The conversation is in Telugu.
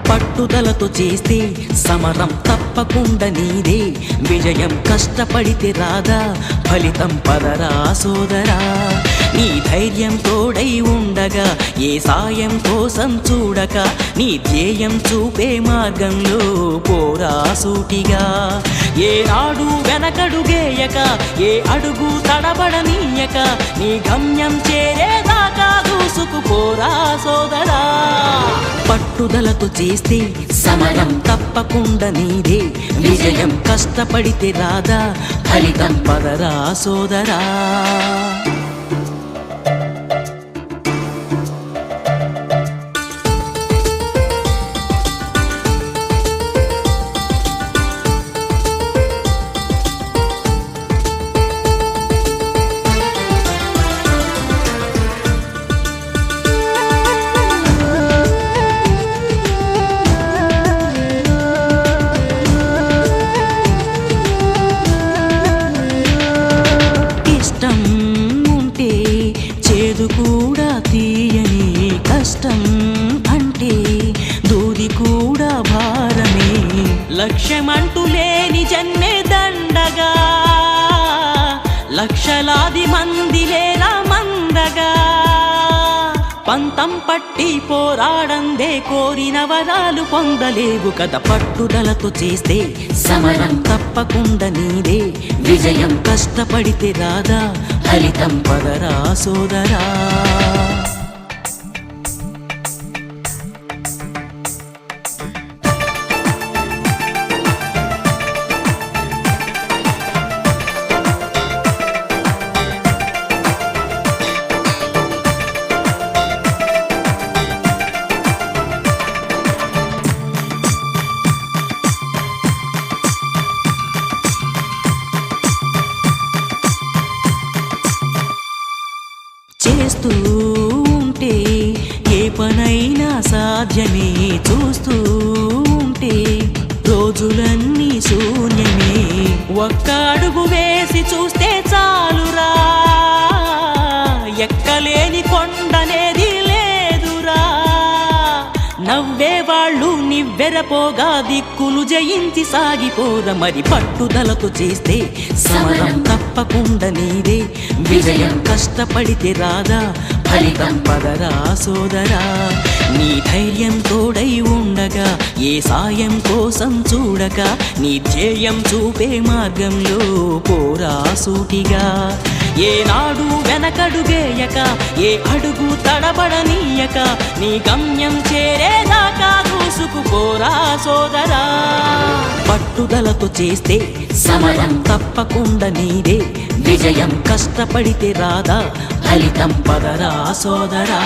పట్టుదలతో చేస్తే సమరం తప్పకుండా నీదే, విజయం కష్టపడితే రాదా ఫలితం పదరా సోదరా. నీ ధైర్యం తోడై ఉండగా ఏ సాయం కోసం చూడక, నీ ధ్యేయం చూపే మార్గంలో పోరా సూటిగా. ఏనాడు వెనకడుగేయక ఏ అడుగు తడబడనీయక, నీ గమ్యం చేరేదాకా దూసుకుపోరా సోదరా. పట్టుదలతో చేస్తే సమరం తప్పకుండా నీదే, విజయం కష్టపడితే రాదా ఫలితం పదరా సోదరా. కూడా తీయని కష్టం అంటే దూది కూడా భారమే, లక్ష్యమంటూ లేని జన్మే దండగా, లక్షలాది మంది లేరా మందగా. పంతం పట్టి పోరాడందే కోరిన వరాలు పొందలేవు కదా. పట్టుదలతో చేస్తే సమరం తప్పకుండా నీదే, విజయం కష్టపడితే రాదా ఫలితం పదరా సోదరా. చేస్తూ ఉంటే ఏ పనైనా సాధ్యమే, చూస్తూ ఉంటే రోజులన్నీ శూన్యమే. ఒక్క అడుగు వేసి చూస్తే చాలురా, ఎక్కలేని కొండనేది లేదురా. నవ్వేవాళ్ళు నివ్వెరపోగా దిక్కులు జయించి సాగిపోర. మరి పట్టుదలతో చేస్తే సమరం తప్పకుండా నీదే, విజయం కష్టపడితే రాదా ఫలితం పదరా సోదరా. నీ ధైర్యం తోడై ఉండగా ఏ సాయం కోసం చూడక, నీ ధ్యేయం చూపే మార్గంలో పోరా సూటిగా. ఏనాడు వెనకడుగేయక ఏ అడుగు తడబడనీయక, నీ గమ్యం చేరేదాకా దూసుకుపోరా సోదరా. పట్టుదలతో చేస్తే సమరం తప్పకుండా నీదే, విజయం కష్టపడితే రాదా ఫలితం పదరా సోదరా.